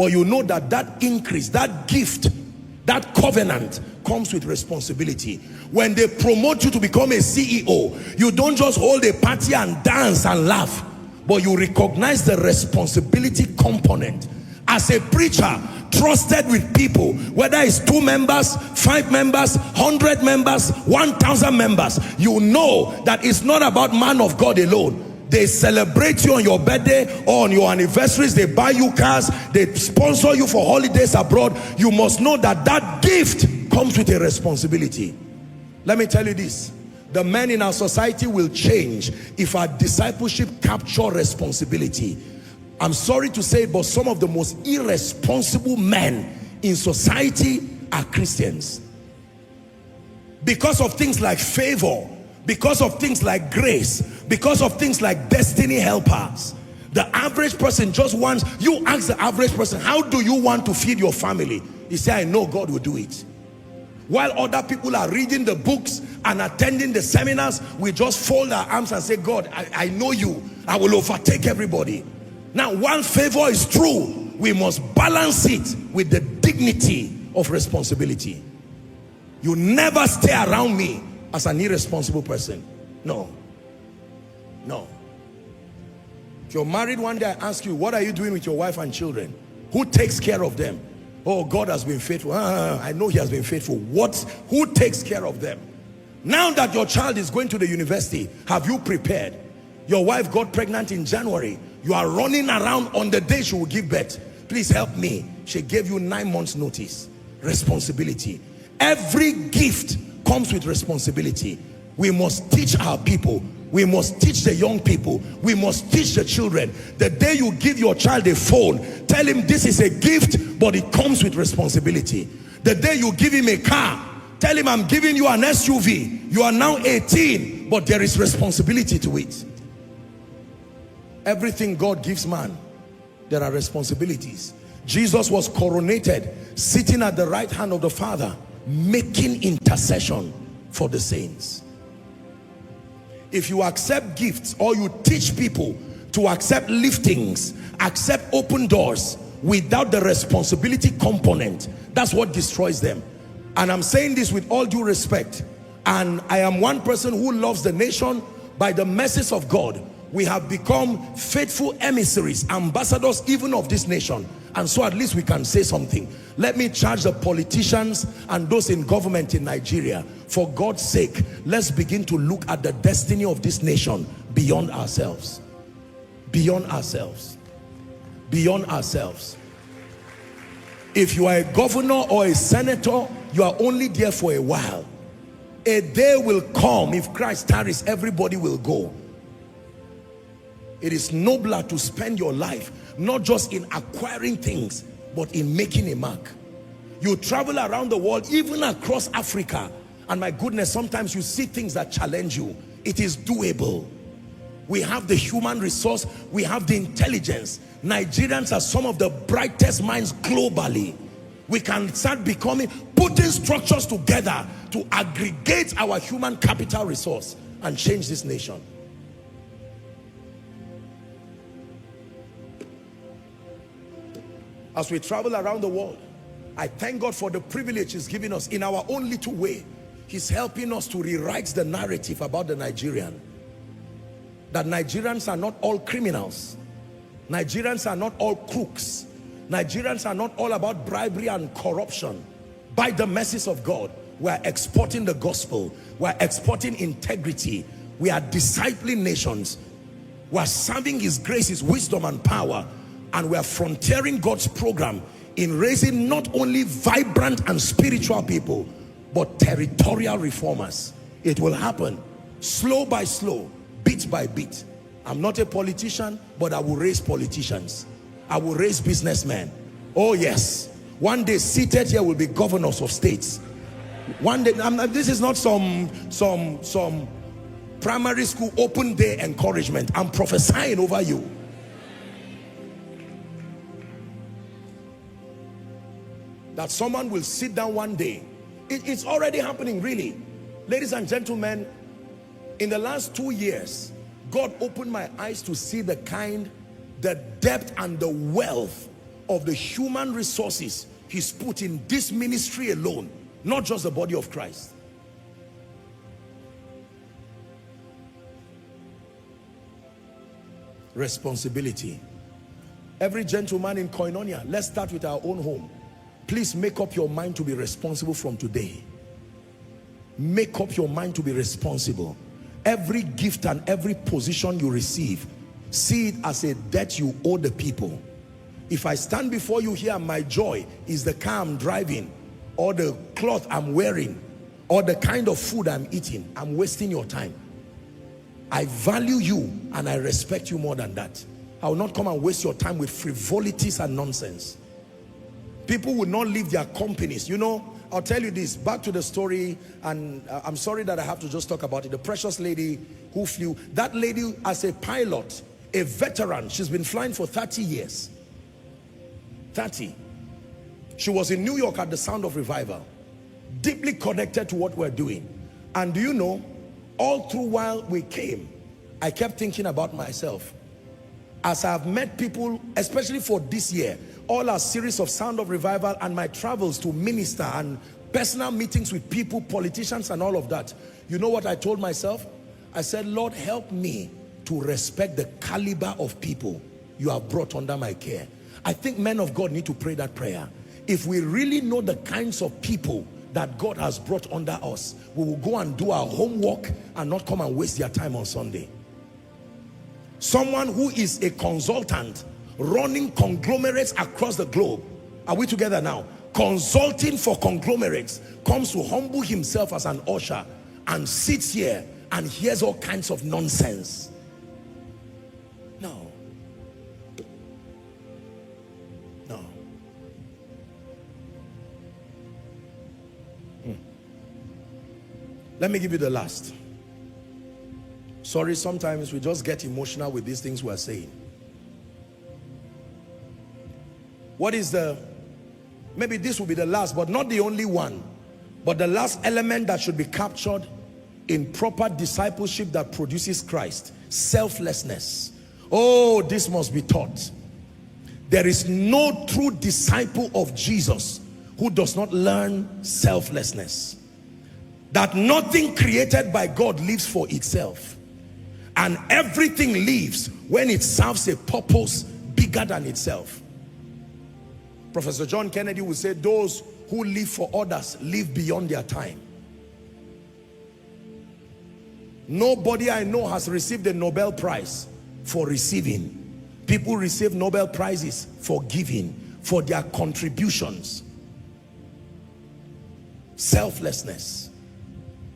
But you know that that increase, that gift, that covenant comes with responsibility. When they promote you to become a CEO, you don't just hold a party and dance and laugh, but you recognize the responsibility component. As a preacher, trusted with people, whether it's 2 members, 5 members, 100 members, 1,000 members, you know that it's not about man of God alone. They celebrate you on your birthday or on your anniversaries. They buy you cars. They sponsor you for holidays abroad. You must know that that gift comes with a responsibility. Let me tell you this. The men in our society will change if our discipleship capture responsibility. I'm sorry to say it, but some of the most irresponsible men in society are Christians. Because of things like favor, because of things like grace, because of things like destiny helpers. The average person just wants, you ask the average person, how do you want to feed your family? He say, I know God will do it. While other people are reading the books and attending the seminars, we just fold our arms and say, God, I know you. I will overtake everybody. Now, while favor is true, we must balance it with the dignity of responsibility. You never stay around me as an irresponsible person. No. No. If you're married one day, I ask you, what are you doing with your wife and children? Who takes care of them? Oh, God has been faithful. I know he has been faithful. Who takes care of them? Now that your child is going to the university, have you prepared? Your wife got pregnant in January. You are running around on the day she will give birth. Please help me. She gave you 9 months notice. Responsibility. Every gift comes with responsibility. We must teach our people. We must teach the young people. We must teach the children. The day you give your child a phone, tell him this is a gift, but it comes with responsibility. The day you give him a car, tell him I'm giving you an SUV. You are now 18, but there is responsibility to it. Everything God gives man, there are responsibilities. Jesus was coronated, sitting at the right hand of the Father, making intercession for the saints. If you accept gifts or you teach people to accept liftings, accept open doors without the responsibility component, that's what destroys them. And I'm saying this with all due respect, and I am one person who loves the nation. By the mercies of God, we have become faithful emissaries, ambassadors even of this nation, and so at least we can say something. Let me charge the politicians and those in government in Nigeria, for God's sake, let's begin to look at the destiny of this nation beyond ourselves. Beyond ourselves. Beyond ourselves. If you are a governor or a senator, you are only there for a while. A day will come, if Christ tarries, everybody will go. It is nobler to spend your life not just in acquiring things, but in making a mark. You travel around the world, even across Africa, and my goodness, sometimes you see things that challenge you. It is doable. We have the human resource, we have the intelligence. Nigerians are some of the brightest minds globally. We can start putting structures together to aggregate our human capital resource and change this nation. As we travel around the world, I thank God for the privilege he's giving us in our own little way. He's helping us to rewrite the narrative about the Nigerian. That Nigerians are not all criminals. Nigerians are not all crooks. Nigerians are not all about bribery and corruption. By the mercies of God, we are exporting the gospel. We are exporting integrity. We are discipling nations. We are serving his grace, his wisdom and power. And we are frontiering God's program in raising not only vibrant and spiritual people, but territorial reformers. It will happen slow by slow, bit by bit. I'm not a politician, but I will raise politicians. I will raise businessmen. Oh yes, one day seated here will be governors of states. One day, this is not some primary school open day encouragement. I'm prophesying over you. That someone will sit down one day. It's already happening, really. Ladies and gentlemen, in the last 2 years, God opened my eyes to see the depth and the wealth of the human resources he's put in this ministry alone, not just the body of Christ. Responsibility. Every gentleman in Koinonia, let's start with our own home. Please make up your mind to be responsible from today. Make up your mind to be responsible. Every gift and every position you receive, see it as a debt you owe the people. If I stand before you here, my joy is the car I'm driving, or the cloth I'm wearing, or the kind of food I'm eating, I'm wasting your time. I value you and I respect you more than that. I will not come and waste your time with frivolities and nonsense. People will not leave their companies. You know, I'll tell you this, back to the story, and I'm sorry that I have to just talk about it. The precious lady who flew, that lady as a pilot, a veteran, she's been flying for 30 years. 30. She was in New York at the Sound of Revival, deeply connected to what we're doing. And do you know, all through while we came, I kept thinking about myself. As I've met people, especially for this year, all our series of Sound of Revival and my travels to minister and personal meetings with people, politicians and all of that, you know what I told myself? I said, Lord, help me to respect the caliber of people you have brought under my care. I think men of God need to pray that prayer. If we really know the kinds of people that God has brought under us, we will go and do our homework and not come and waste their time on Sunday. Someone who is a consultant running conglomerates across the globe. Are we together now? Consulting for conglomerates, comes to humble himself as an usher and sits here and hears all kinds of nonsense. No. No. Let me give you the last. Sorry, sometimes we just get emotional with these things we're saying. What is the, maybe this will be the last, but not the only one, but the last element that should be captured in proper discipleship that produces Christ: selflessness. Oh, this must be taught. There is no true disciple of Jesus who does not learn selflessness. That nothing created by God lives for itself, and everything lives when it serves a purpose bigger than itself. Professor John Kennedy would say, those who live for others live beyond their time. Nobody I know has received a Nobel Prize for receiving. People receive Nobel Prizes for giving, for their contributions. Selflessness.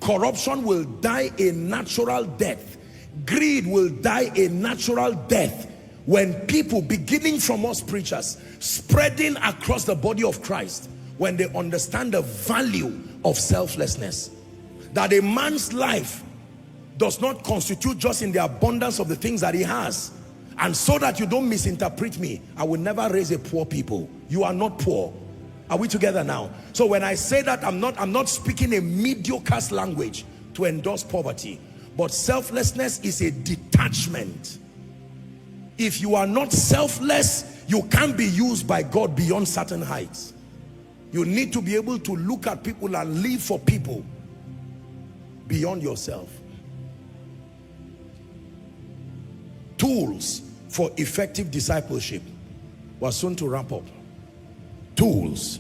Corruption will die a natural death. Greed will die a natural death when people, beginning from us preachers, spreading across the body of Christ, when they understand the value of selflessness. That a man's life does not constitute just in the abundance of the things that he has. And so that you don't misinterpret me, I will never raise a poor people. You are not poor. Are we together now? So when I say that, I'm not speaking a mediocre language to endorse poverty. But selflessness is a detachment. If you are not selfless, you can't be used by God beyond certain heights. You need to be able to look at people and live for people beyond yourself. Tools for effective discipleship. We're soon to wrap up. Tools.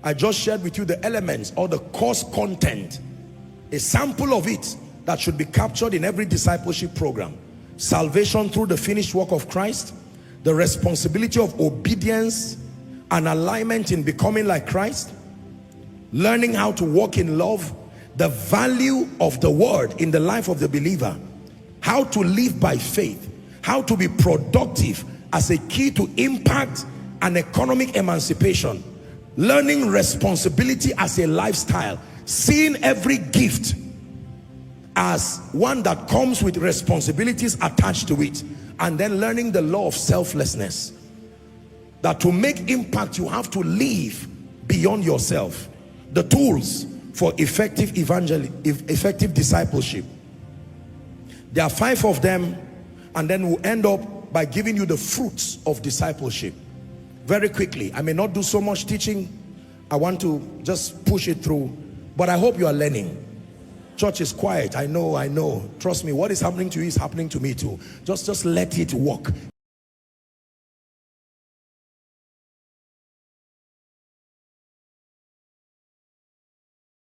I just shared with you the elements or the course content, a sample of it that should be captured in every discipleship program. Salvation through the finished work of Christ, the responsibility of obedience and alignment in becoming like Christ, learning how to walk in love, the value of the word in the life of the believer, how to live by faith, how to be productive as a key to impact and economic emancipation, learning responsibility as a lifestyle, seeing every gift as one that comes with responsibilities attached to it, and then learning the law of selflessness, that to make impact you have to live beyond yourself. The tools for effective effective discipleship. There are 5 of them, and then we'll end up by giving you the fruits of discipleship. very quickly. I may not do so much teaching. I want to just push it through, but I hope you are learning. Church is quiet. I know. Trust me, what is happening to you is happening to me too. Just let it work.